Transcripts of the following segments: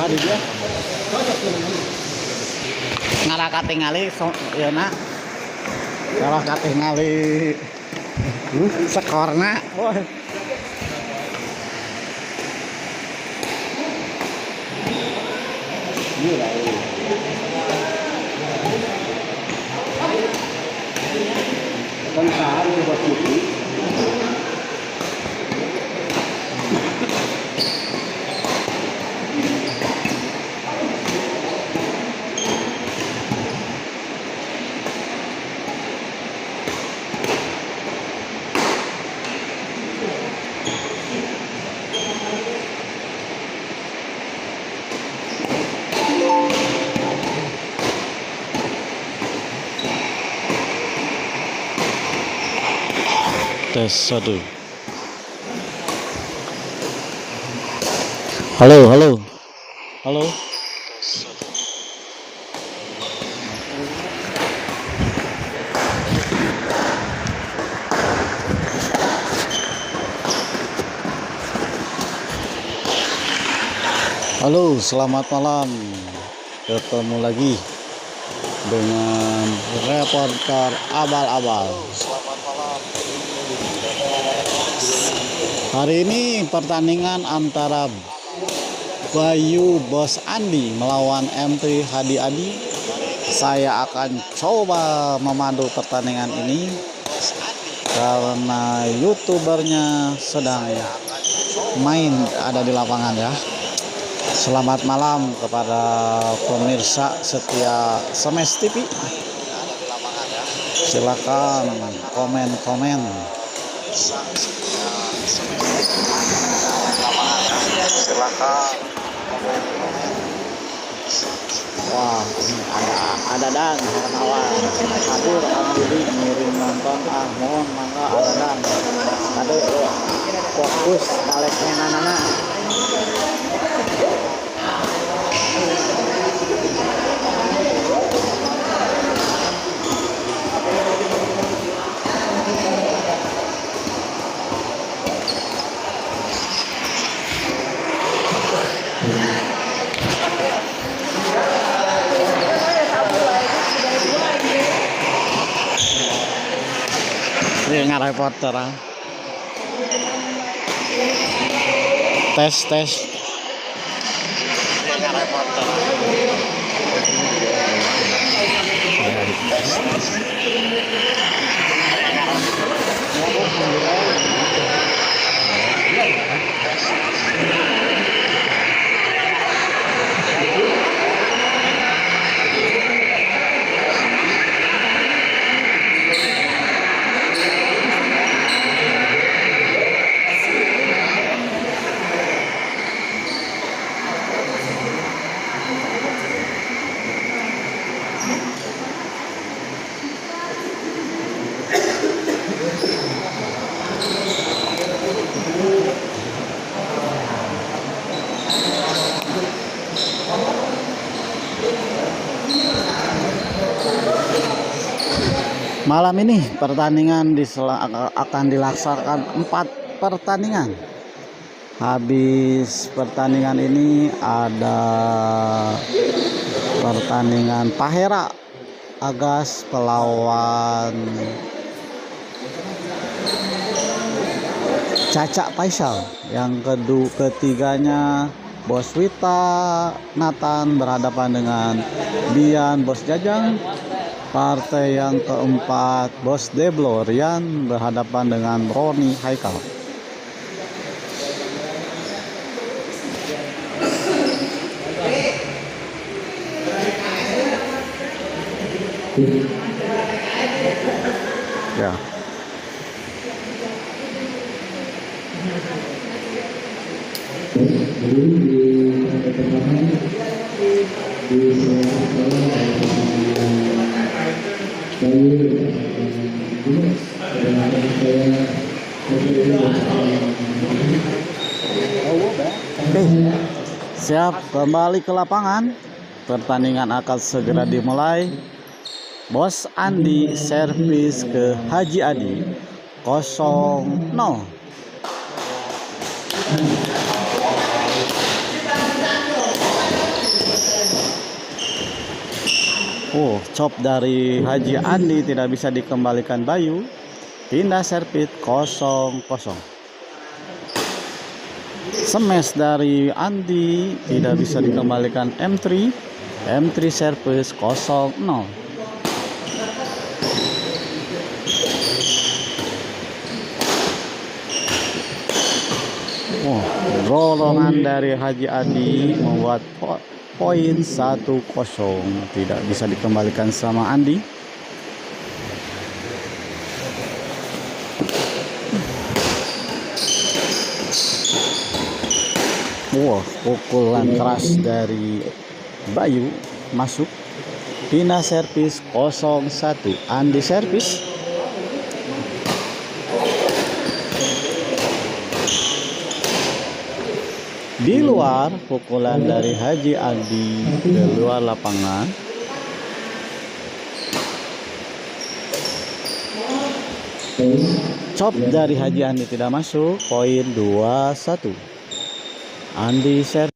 Hari dia ngalah katingali ya nak ngalah katingali skorna kan saham buat itu tes 1. Halo. Halo, selamat malam. Ketemu lagi dengan reporter abal-abal. Selamat malam. Hari ini pertandingan antara Bayu Bos Andi melawan M3 Hadi Adi. Saya akan coba memandu pertandingan ini karena youtubernya sedang main ada di lapangan ya. Selamat malam kepada pemirsa setia Semes TV. Silakan komen. Silakan. Wah, ini ada dan kawan hadir Amiri ngirim nonton mohon mangga ada dan ada fokus baleknya nana. Ini nggak reporter tes nggak reporter Malam ini pertandingan akan dilaksanakan 4 pertandingan. Habis pertandingan ini ada pertandingan Pahera Agas melawan Caca Faisal. Yang ketiganya Bos Wita Nathan berhadapan dengan Bian Bos Jajang. Partai yang keempat Bos Deblo Rian berhadapan dengan Roni Haikal. Ya. Siap, kembali ke lapangan. Pertandingan akan segera dimulai. Bos Andi servis ke Haji Adi 0-0. Oh, chop dari Haji Andi tidak bisa dikembalikan Bayu. Pindah servis 0-0. Smash dari Andi tidak bisa dikembalikan M3. M3 servis 0-0. Oh, rolongan dari Haji Andi membuat poin 1-0, tidak bisa dikembalikan sama Andi. Wah, pukulan keras dari Bayu masuk. Pindah servis 0-1. Andi servis. Di luar, pukulan dari Haji Andi ke luar lapangan. Chop dari Haji Andi tidak masuk. Poin 2-1. Andi servis.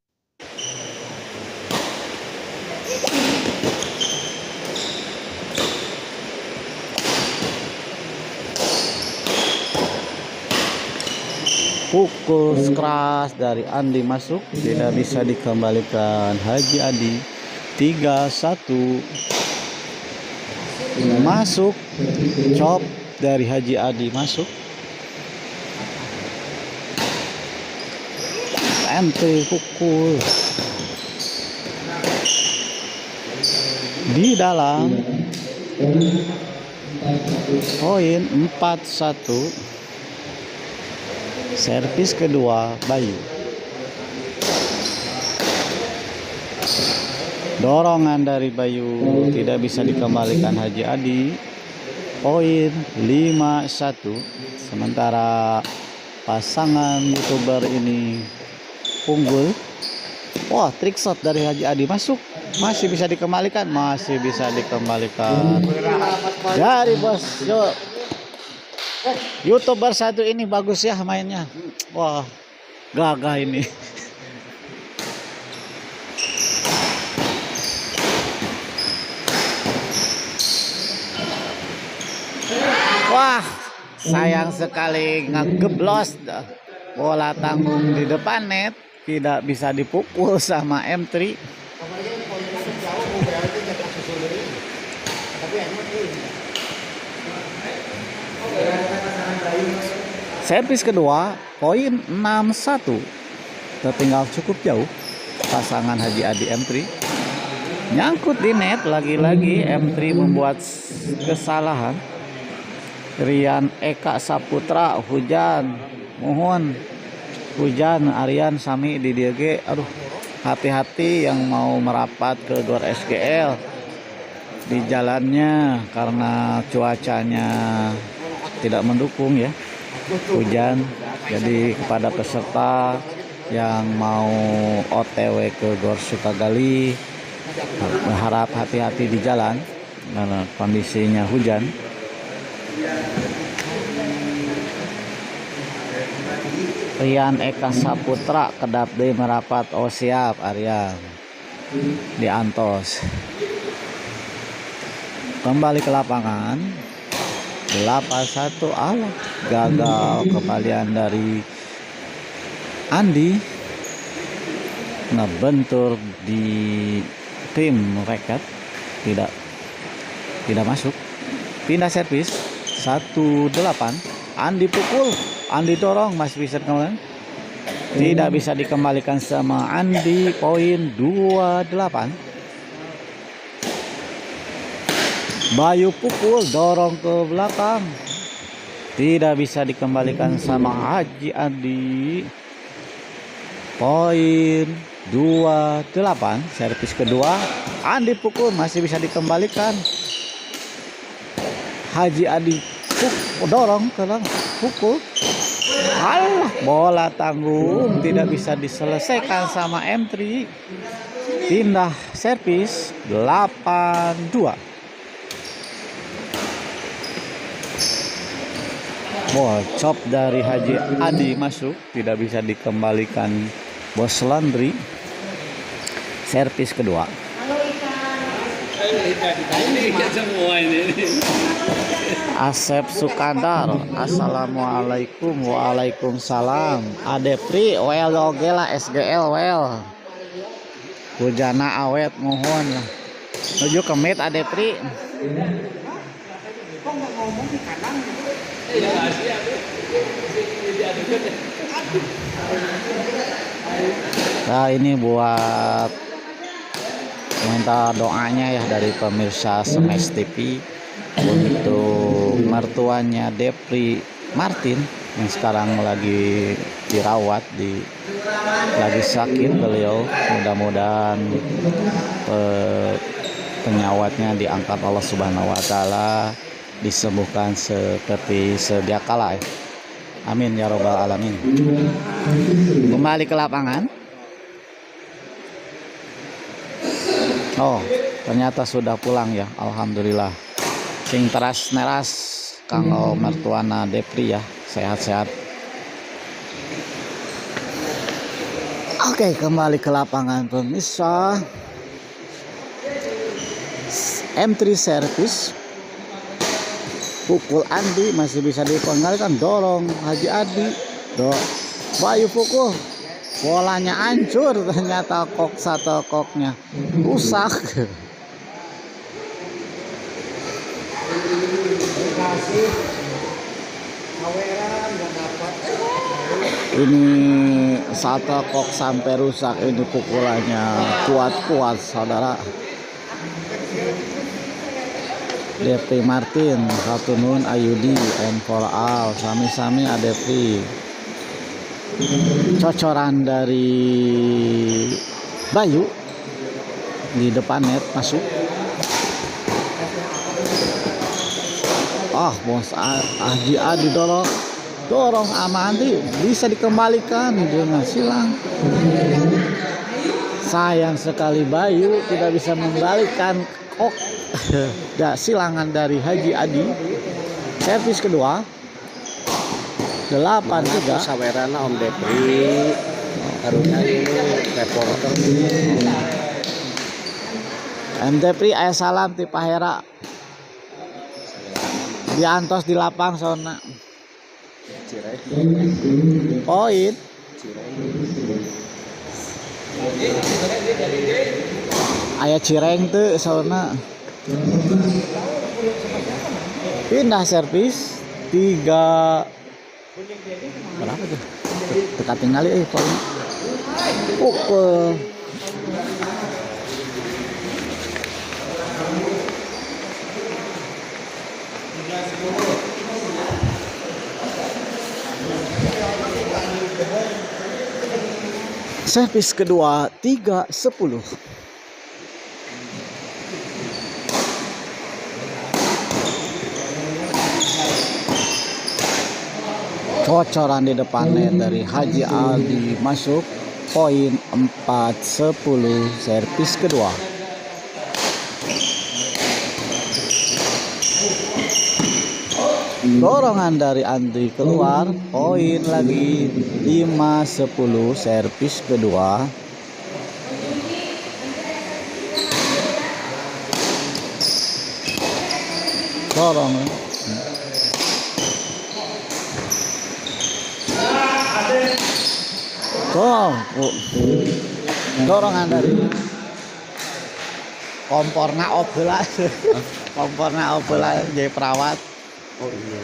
Pukul keras dari Andi masuk, tidak bisa dikembalikan Haji Andi. 3-1. Masuk, chop dari Haji Andi masuk. Ente pukul di dalam. Poin 4-1. Servis kedua Bayu. Dorongan dari Bayu tidak bisa dikembalikan Haji Adi. Poin 5-1. Sementara pasangan YouTuber ini unggul. Wah, trick shot dari Haji Adi masuk. Masih bisa dikembalikan. Masih bisa dikembalikan. Dari bos YouTuber satu ini bagus ya mainnya. Wah, gagah ini. Wah, sayang sekali ngegeblos. Bola tanggung di depan net, tidak bisa dipukul sama M3. Servis kedua, poin 6-1. Tertinggal cukup jauh pasangan Haji Adi M3. Nyangkut di net, lagi-lagi M3 membuat kesalahan. Rian Eka Saputra hujan. Mohon hujan Aryan Sami di DG. Aduh, hati-hati yang mau merapat ke Gor SGL di jalannya karena cuacanya tidak mendukung ya, hujan. Jadi kepada peserta yang mau OTW ke Gor Sukagali berharap hati-hati di jalan karena kondisinya hujan. Rian Eka Saputra kedap deui merapat. Oh siap Aryan di Antos. Kembali ke lapangan. 8-1. Allah, gagal kembalian dari Andi. Ngebentur di tim rekat, tidak masuk. Pindah servis 1-8. Andi pukul, Andi dorong, masih bisa kembali. Tidak bisa dikembalikan sama Andi. Poin 2-8. Bayu pukul, dorong ke belakang, tidak bisa dikembalikan sama Haji Andi. Poin 2-8. Servis kedua Andi pukul, masih bisa dikembalikan. Haji Adi dorong ke belakang, pukul. Alah, bola tanggung tidak bisa diselesaikan sama M3. Pindah servis 8-2. Wah, chop dari Haji Adi masuk, tidak bisa dikembalikan Bos Landry. Servis kedua. Asep Sukandar, assalamualaikum. Waalaikumsalam. Adepri wel oge lah SGL wel. Hujana awet mohon. Nuju kemit Adepri. Nah ini buat minta doanya ya dari pemirsa Smash TV untuk mertuanya Depri Martin yang sekarang lagi dirawat lagi sakit beliau. Mudah-mudahan penyawatnya diangkat Allah Subhanahu wa taala, disembuhkan seperti sedia kala. Amin ya robbal alamin. Kembali ke lapangan. Oh, ternyata sudah pulang ya. Alhamdulillah. Sing teras neras kanggo mertuana Depri ya, sehat-sehat. Oke, kembali ke lapangan pemirsa. M3 service. Pukul Andi masih bisa dipenggalkan, dorong Haji Adi. Bayu pukul. Bolanya hancur, ternyata satu koknya rusak. Ini satu kok sampai rusak, ini pukulannya kuat-kuat saudara. Depri Martin, Hatunun Ayudi, M4 Al, sami-sami Adepri. Cocoran dari Bayu di depan net masuk. Bos Haji Adi dorong sama Andi, bisa dikembalikan dengan silang. Sayang sekali Bayu tidak bisa membalikan kok. Silangan dari Haji Adi. Servis kedua 8 juga sawerana Om Depri karunya ini reporter M Depri aya salam ti Pahera diantos di lapang sona poin aya Cireng teu sona pindah servis 3 berapa tuh? Teka tinggali poin. Pukul. Servis kedua 3-10. Cocoran di depannya dari Haji Aldi masuk, poin 4-10 servis kedua. Dorongan dari Andri keluar, poin lagi 5-10 servis kedua. Dorong dorongan dari komporna opela komporna opela jadi perawat. Oh iya.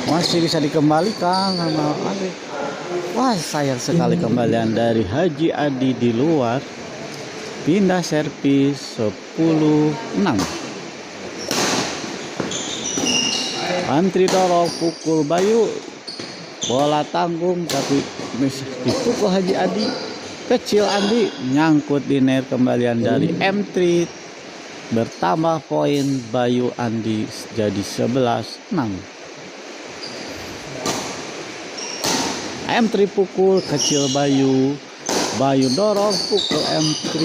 Masih bisa dikembalikan sama Adi. Wah, sayang sekali kembalian dari Haji Adi di luar. Pindah servis 10-6. Antri dorong pukul Bayu, bola tanggung tapi dipukul Haji Adi. Kecil Andi nyangkut di net, kembalian dari M3. Bertambah poin Bayu Andi jadi 11-6. M3 pukul kecil Bayu dorong pukul M3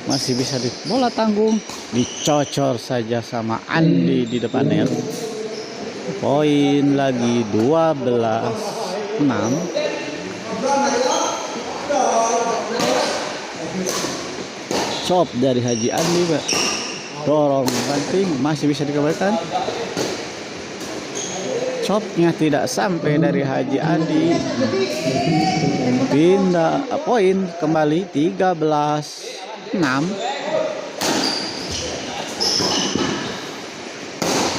masih bisa di bola tanggung, dicocor saja sama Andi di depan net. poin lagi 12-6. Chop dari Haji Andi, Pak. Dorong banting, masih bisa dikembalikan. Chopnya tidak sampai dari Haji Andi. Pindah poin kembali 13-6.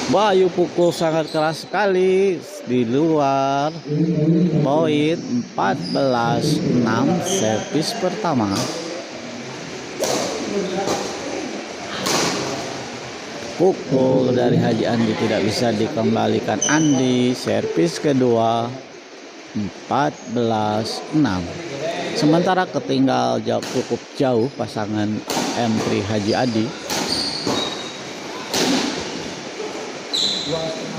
Bayu pukul sangat keras sekali di luar. Poin 14-6 servis pertama. Pukul dari Haji Andi tidak bisa dikembalikan. Andi servis kedua 14-6. Sementara ketinggal cukup jauh pasangan M3 Haji Adi.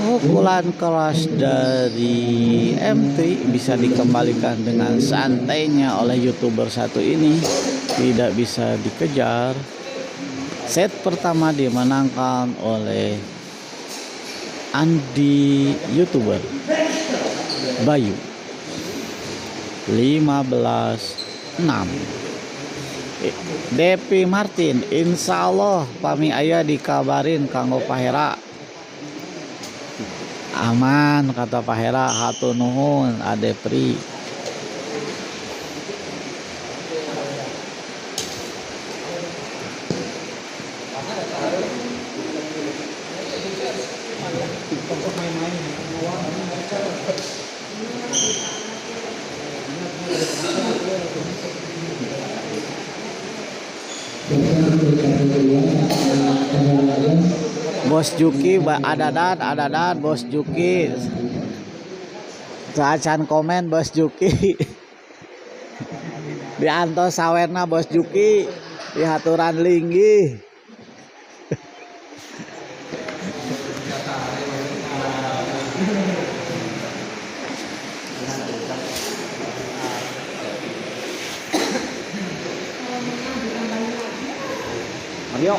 Pukulan keras dari M3 bisa dikembalikan dengan santainya oleh YouTuber satu ini, tidak bisa dikejar. Set pertama dimenangkan oleh Andi YouTuber Bayu 15-6. Depi Martin, insya Allah pami aya dikabarin kanggo Pahera. Aman kata Pahera, hatur nuhun Adepri. Bos Juki, adadan Bos Juki. Acan komen Bos Juki. Diantos sawerna Bos Juki di haturan linggih. Mario,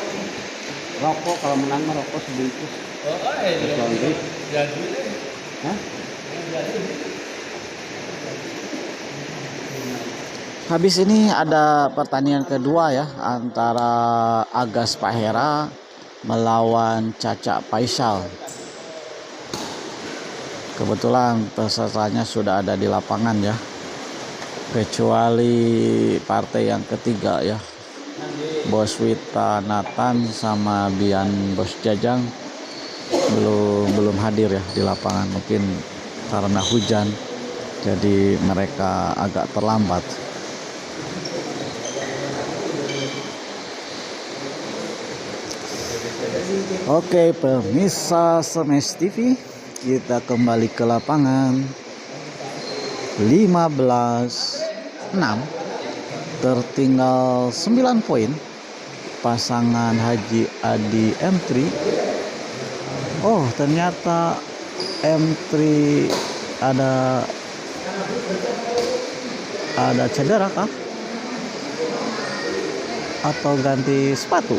rokok kalau menang mah rokok sebungkus. Jadi. Hah? Habis ini ada pertandingan kedua ya, antara Agas Pahera melawan Caca Faisal. Kebetulan pesertanya sudah ada di lapangan ya, kecuali partai yang ketiga ya, Bos Wita Nathan sama Bian Bos Jajang belum hadir ya di lapangan, mungkin karena hujan jadi mereka agak terlambat. Oke, pemirsa Smash TV, kita kembali ke lapangan. 15-6, tertinggal 9 poin pasangan Haji Adi M3. Oh, ternyata M3 ada cedera kah? Atau ganti sepatu?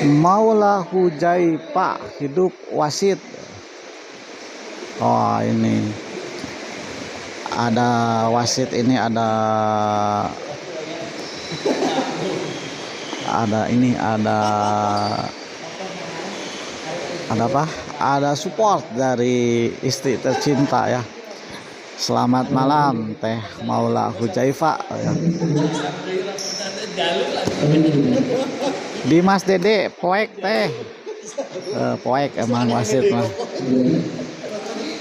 Maulah hujai Pak, hidup wasit. Oh, ini ada wasit, ini ada apa? Ada support dari istri tercinta ya. Selamat malam Teh Maula Hujaifa ya. Dimas Dede poek teh. Poek emang wasit mah.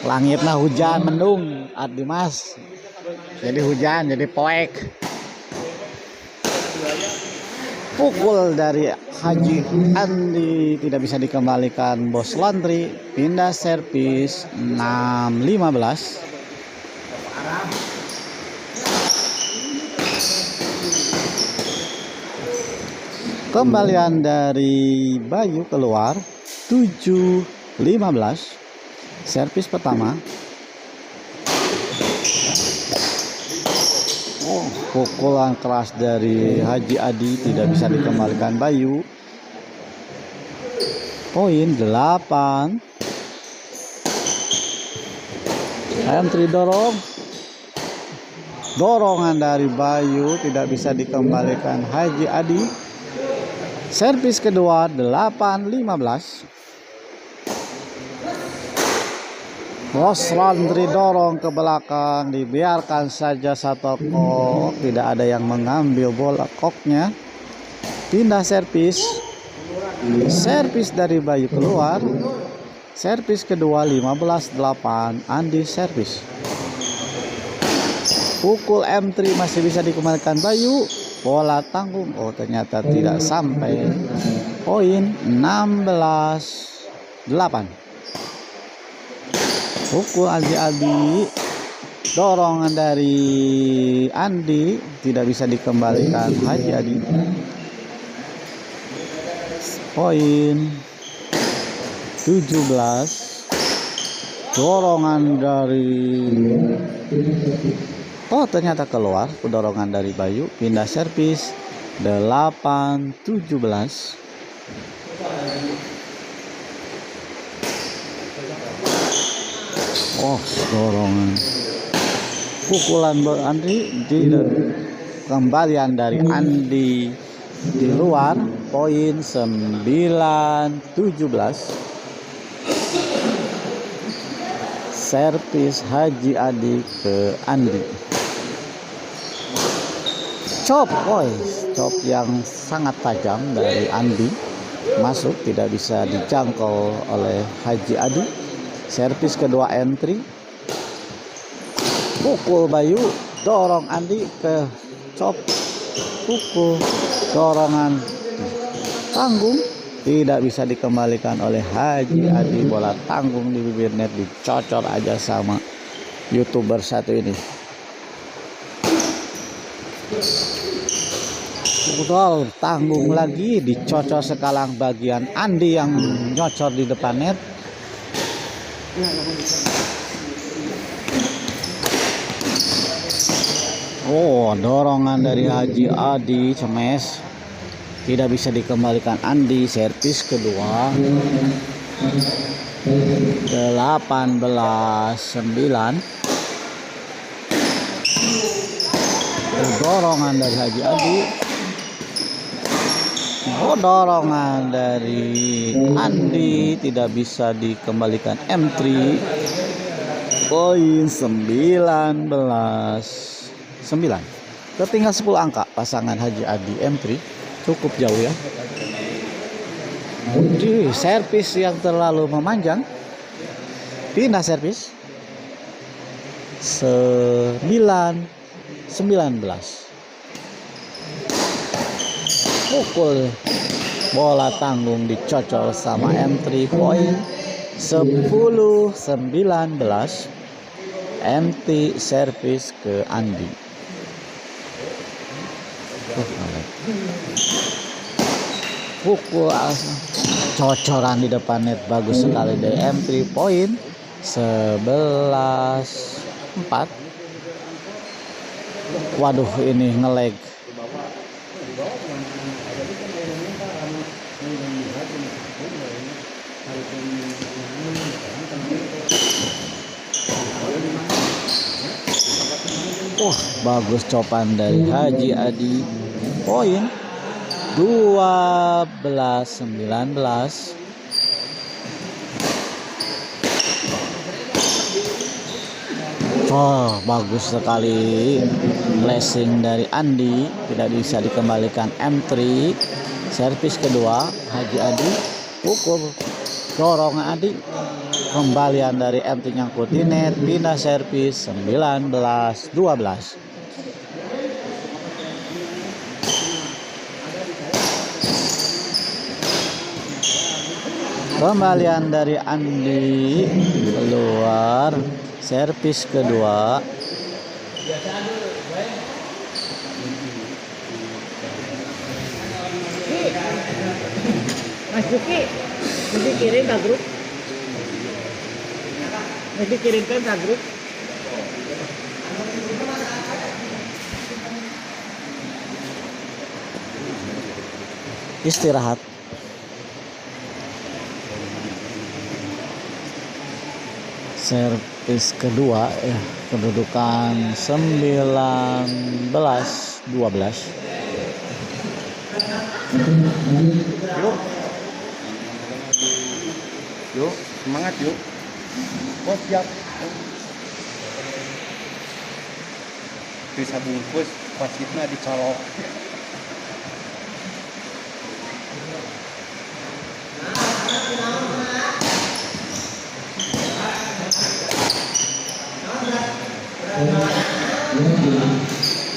Langitnya hujan mendung Dimas. Jadi hujan jadi poek. Pukul dari Haji Andi tidak bisa dikembalikan Bos Laundry, pindah servis 6-15. Kembalian dari Bayu keluar 7-15. Servis pertama. Pukulan keras dari Haji Adi tidak bisa dikembalikan Bayu. Poin 8. M3 dorong. Dorongan dari Bayu tidak bisa dikembalikan Haji Adi. Servis kedua 8-15. Bos Laundry dorong ke belakang, dibiarkan saja satu kok, tidak ada yang mengambil bola koknya. Pindah servis. Servis dari Bayu keluar. Servis kedua 15-8. Andi servis. Pukul M3 masih bisa dikembalikan Bayu. Bola tanggung, ternyata tidak sampai. Poin 16-8. Pukul Adi. Dorongan dari Andi tidak bisa dikembalikan Haji Adi. Poin 17. Dorongan dari ternyata keluar. Dorongan dari Bayu. Pindah servis 8-17. Dorongan. Pukulan Andi tidak. Kembalian dari Andi di luar. Poin 9-17. Servis Haji Adi ke Andi. Chop yang sangat tajam dari Andi. Masuk, tidak bisa dijangkau oleh Haji Adi. Servis kedua M3. Pukul Bayu, dorong Andi ke chop. Pukul, dorongan tanggung, tidak bisa dikembalikan oleh Haji Adi. Bola tanggung di bibir net, dicocor aja sama YouTuber satu ini. Betul, tanggung lagi, dicocor sekalang bagian Andi yang nyocor di depan net. Dorongan dari Haji Adi cemes, tidak bisa dikembalikan Andi. Servis kedua 18-9. Dorongan dari Haji Adi. Dorongan dari Andi tidak bisa dikembalikan M3. Poin 19-9. Tertinggal 10 angka pasangan Haji Adi M3. Cukup jauh ya. Servis yang terlalu memanjang. Pindah servis 9-19. Pukul, bola tanggung dicocol sama M3. Poin 10-19. MT servis ke Andi. Pukul cocoran di depan net, bagus sekali dari M3. Poin 11-4. Waduh, ini ngelag. Bagus copan dari Haji Adi. Poin 12-19. Oh, bagus sekali. Blessing dari Andi, tidak bisa dikembalikan M3. Servis kedua Haji Adi, pukul dorong Adi. Kembalian dari M3 nyangkut di net, pindah servis 19-12. Kembalian dari Andi keluar, servis kedua. Mas Juki, mesti kirim ke grup. Mesti kirimkan ke grup. Istirahat. Servis kedua ya, kedudukan 19-12. Yuk, semangat yuk. Oh siap. Bisa bungkus, wasitnya dicolok.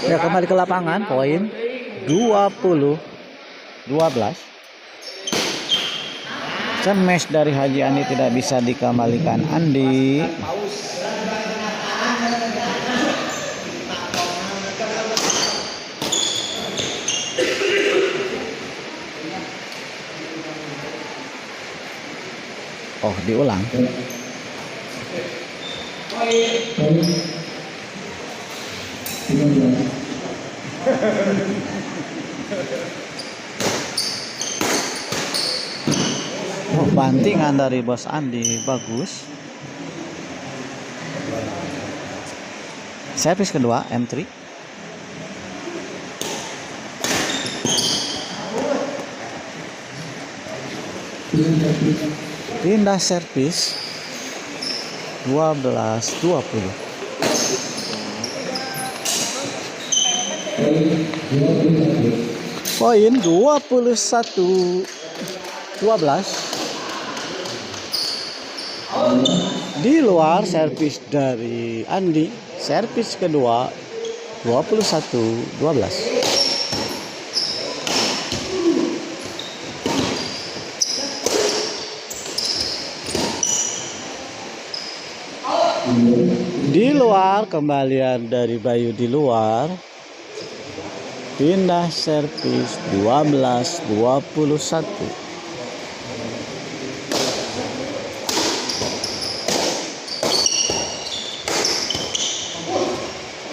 Ya, kembali ke lapangan, poin 20-12. Smash dari Haji Andi tidak bisa dikembalikan Andi. Oh, diulang. Oh, bantingan dari Bos Andi bagus. Servis kedua M3. Pindah servis 12-20. Poin 21-12. Di luar servis dari Andi, servis kedua 21-12. Di luar, kembalian dari Bayu di luar. Pindah servis 12-21.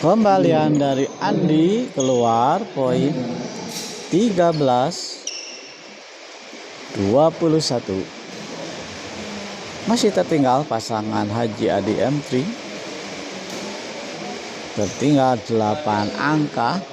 Kembalian dari Andi keluar, poin 13-21. Masih tertinggal pasangan Haji Adi M3. Tertinggal 8 angka.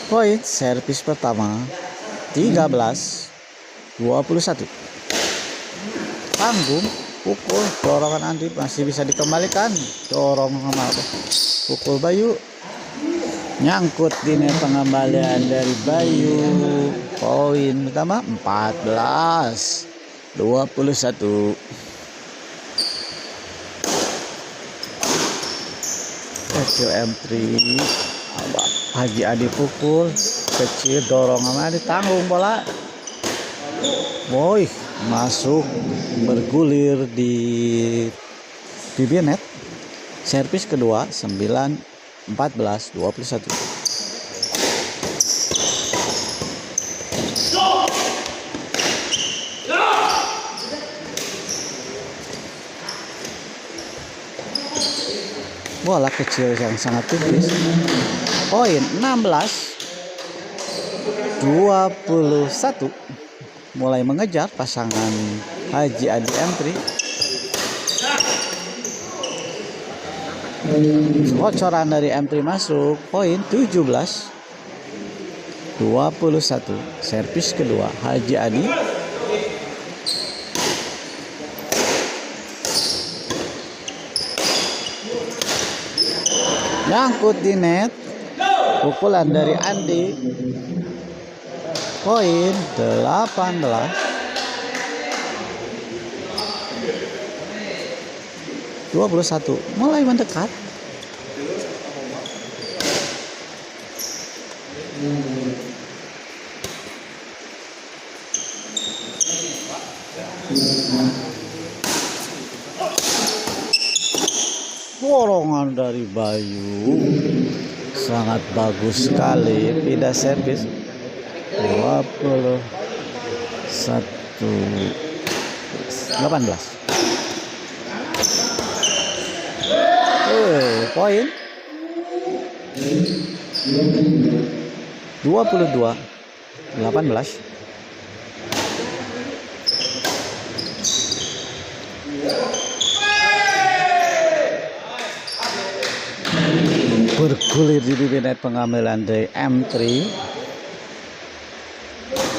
Poin servis pertama 13-21. Tanggung, pukul, dorongan Andi masih bisa dikembalikan. Dorong sama pukul Bayu, nyangkut di net, pengembalian dari Bayu. Poin pertama 14-21. Kecil M3, Haji Adi pukul kecil, dorong sama ditanggung bola. Boy masuk bergulir di bibir net. Servis kedua 14-21. Bola kecil yang sangat tipis. Poin 16-21. Mulai mengejar pasangan Haji Adi M3. Bocoran dari M3 masuk, poin 17 21. Servis kedua Haji Adi. Nyangkut di net. Pukulan dari Andi. Poin 18 21. Mulai mendekat. Dorongan dari Bayu sangat bagus sekali. Pindah servis 21 18. Poin 22 18. Bergulir di bibir net pengambilan dari M3.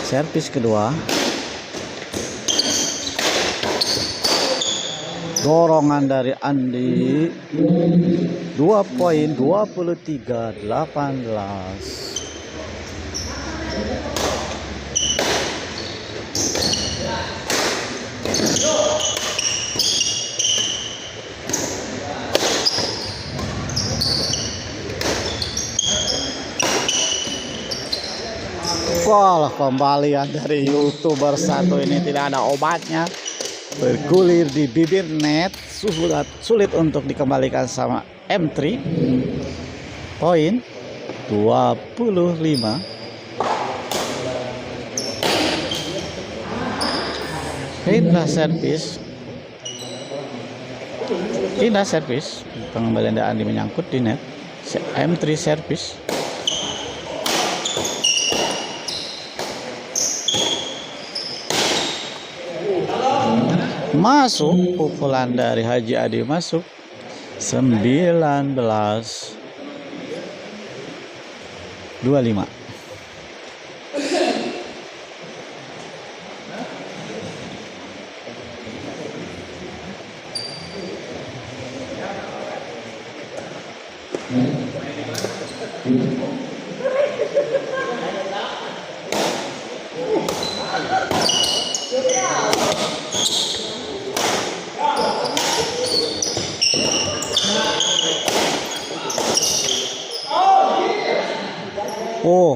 Servis kedua. Dorongan dari Andi. 2 poin 23 18. Wah, kembalian dari YouTuber satu ini tidak ada obatnya. Bergulir di bibir net, sulit untuk dikembalikan sama M3. Poin 25. Pindah servis. Pengembalian dari Andi menyangkut di net. M3 servis. Masuk, pukulan dari Haji Adi masuk 19 25.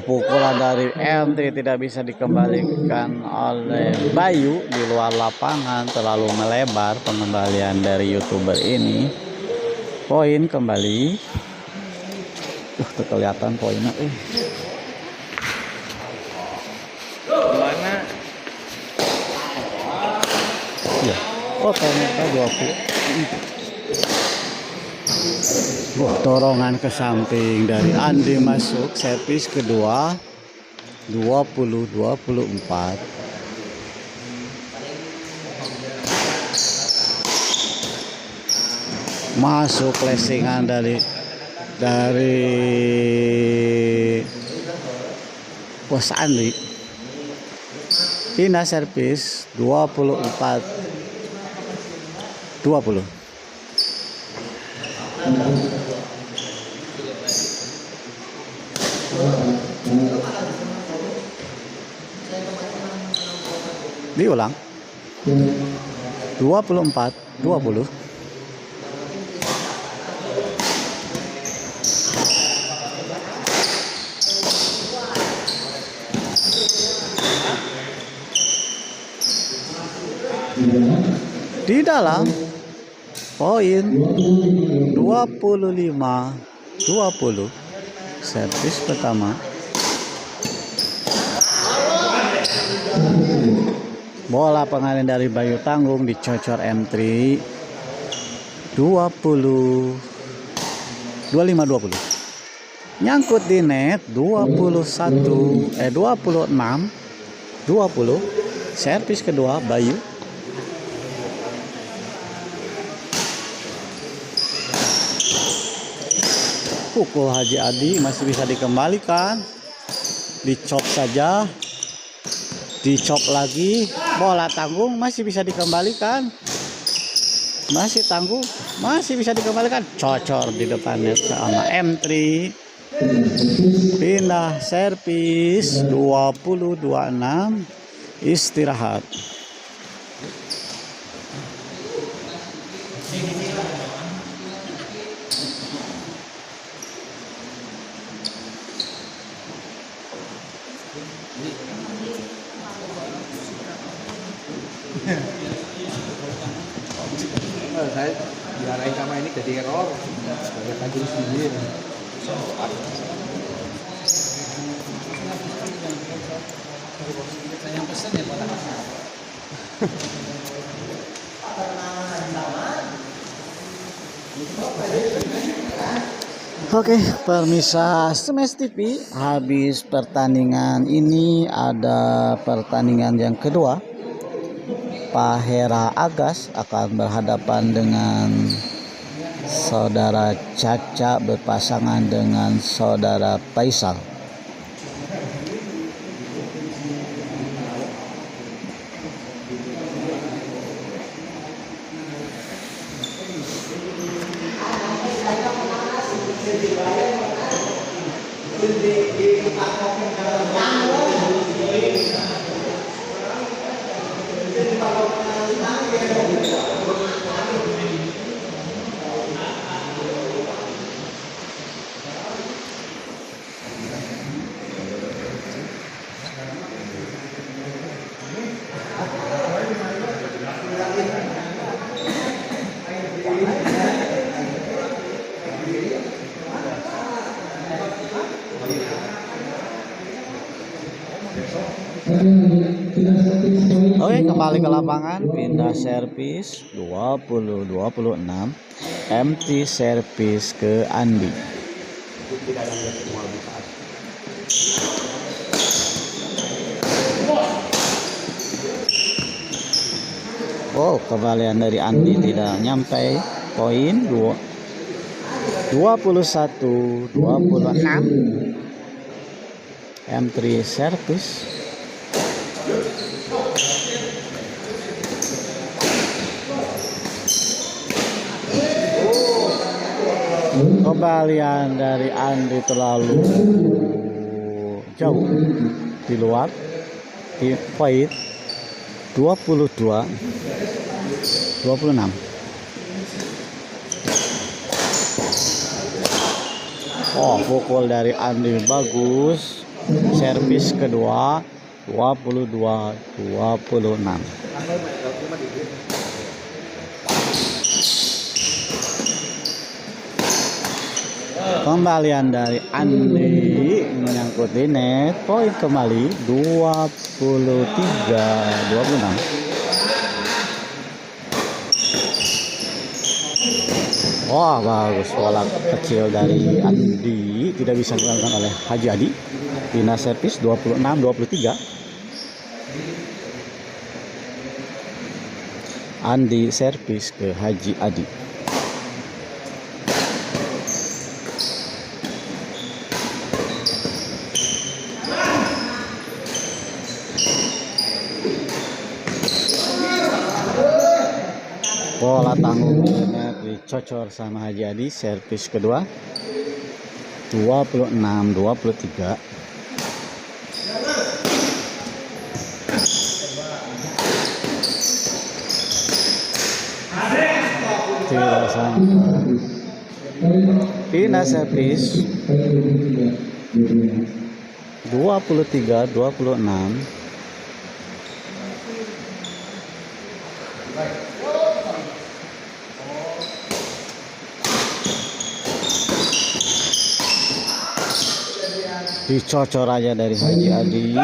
Pukulan dari M3 tidak bisa dikembalikan oleh Bayu di luar lapangan, terlalu melebar pengembalian dari YouTuber ini. Poin kembali. Tuh kelihatan poinnya. Mana? Ya. Ternyata 20. Dorongan ke samping dari Andi masuk. Servis kedua 20-24. Masuk lesingan dari Bos Andi. Pindah servis 24-20. Diulang 24-20. Di dalam poin 25-20. Servis pertama. Bola pengalihan dari Bayu Tanggung dicocor M3 25-20. Nyangkut di net 26-20. Servis kedua Bayu. Pukul Haji Adi masih bisa dikembalikan. Dicop saja. Dicop lagi. Bola tanggung masih bisa dikembalikan. Masih tangguh. Masih bisa dikembalikan. Cocor di depannya sama M3. Pindah servis 20-26. Istirahat. Saya diarahin sama ini jadi error. Banyak lagi sendiri. Yang pesen ya Pak. Oke, pemirsa Smash TV, habis pertandingan ini ada pertandingan yang kedua. Pak Hera Agas akan berhadapan dengan saudara Caca berpasangan dengan saudara Faisal. Oke, kembali ke lapangan, pindah servis 20-26. MT servis ke Andi. Oh, kembalian dari Andi tidak nyampe poin 21-26. M3 servis. Kembalian dari Andi terlalu jauh di luar di poin 22-26. Oh, pukul dari Andi bagus. Servis kedua 22-26. Kembalian dari Andi menyangkut di net, poin kembali 23-26. Wah, bagus bola kecil dari Andi, tidak bisa dilakukan oleh Haji Adi. Pindah servis 26-23. Andi servis ke Haji Adi. Bola tanggung dicocor sama Haji Adi. Servis kedua 26-23. Tidak sampai. Pindah servis 23-26. Dicocor aja dari Haji Adi.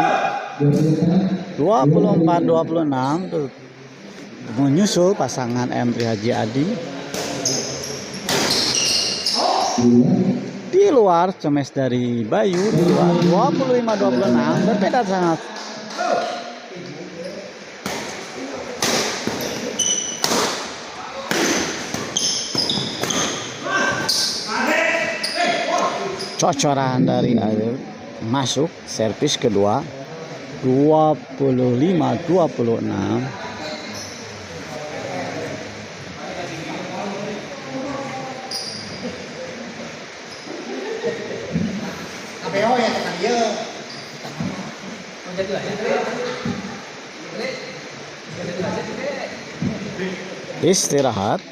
24-26 tuh menyusul pasangan M3 Haji Adi. Di luar cemes dari Bayu 25-26, berbeda sangat. Cocoran dari Adil masuk servis kedua 25-26. APO ya tekan dia. Istirahat.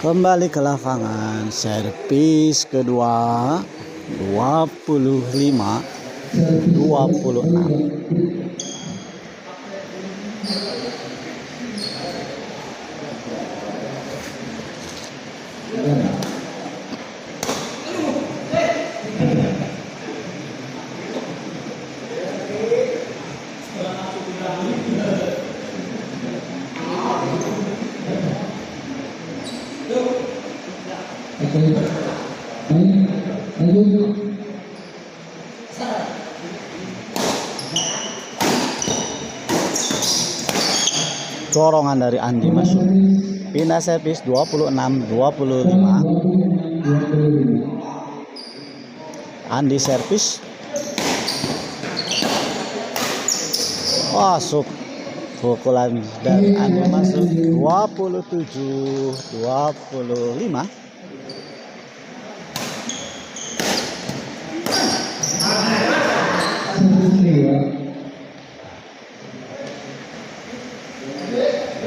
Kembali ke lapangan, servis kedua 25-26. Dorongan dari Andi masuk. Pindah servis 26-25. Andi servis. Masuk. Pukulan dari Andi masuk 27-25.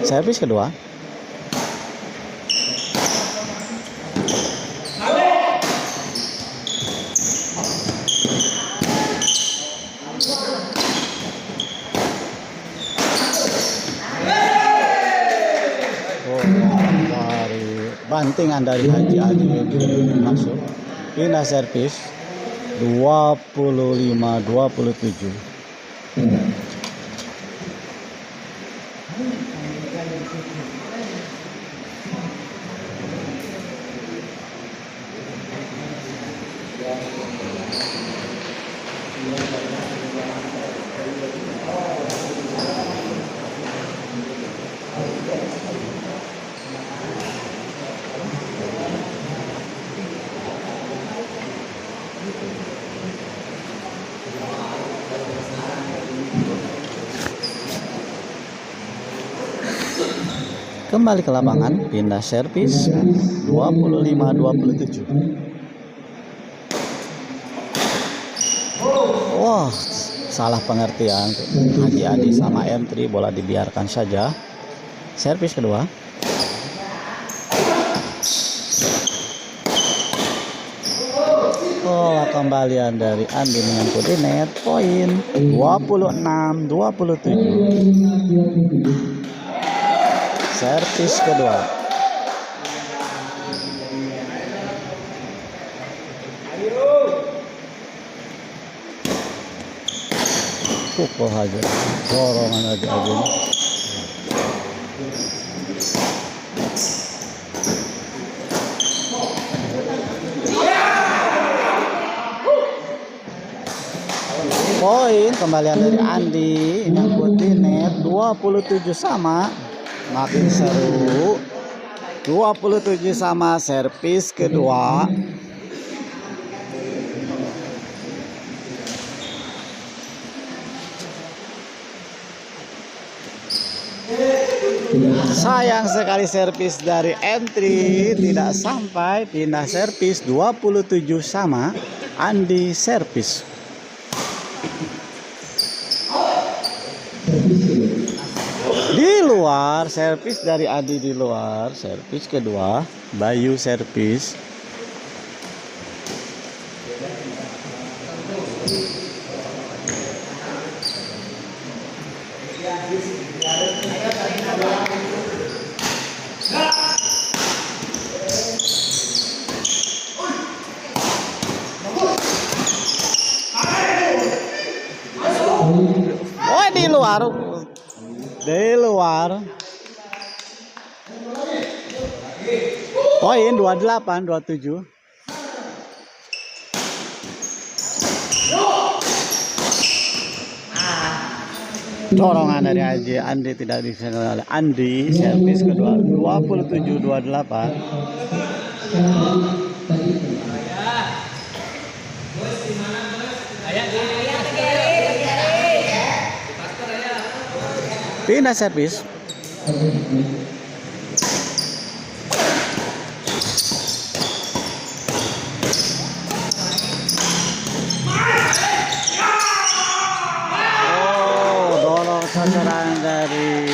Servis kedua. Dari bantingan dari Haji Adi masuk. Pindah servis 25-27. Kembali ke lapangan, pindah servis 25-27. Wah, salah pengertian. Haji Adi sama M3, bola dibiarkan saja. Servis kedua. Bola kembalian dari Andi menyangkut di net. Poin 26-27. Servis kedua. Pukul aja, dorongan aja. Poin kembalian dari Andi nyangkut di net 27 sama. Makin seru. 27 sama, servis kedua. Sayang sekali servis dari M3 tidak sampai. Pindah servis 27 sama. Andi servis. Di luar, servis dari Adi di luar. Servis kedua, Bayu servis. luar. Di luar. Poin 28-27. Dorongan dari Andi tidak disengaja oleh Andi. Servis kedua 27-28. Pindah servis. Sasaran dari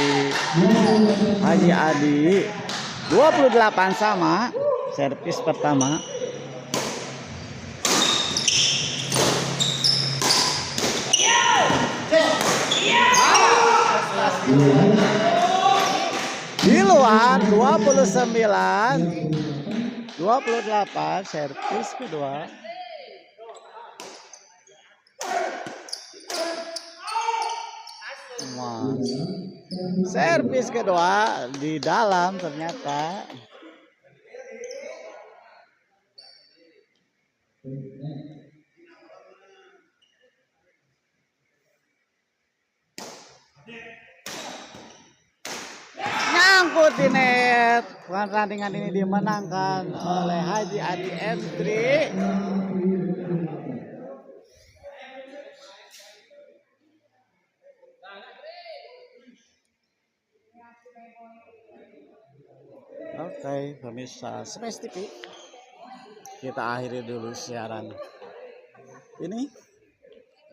Haji Adi 28 sama servis pertama. Di luar 29-28 servis kedua. Servis kedua di dalam ternyata. Nyangkut di net. Pertandingan ini dimenangkan oleh Haji Adi Endri. Oke, pemirsa Smash TV, kita akhiri dulu siaran ini.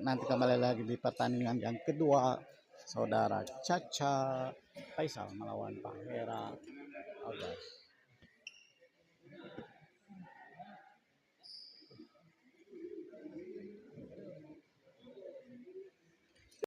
Nanti kembali lagi di pertandingan yang kedua, saudara Caca Faisal melawan Pak Hera.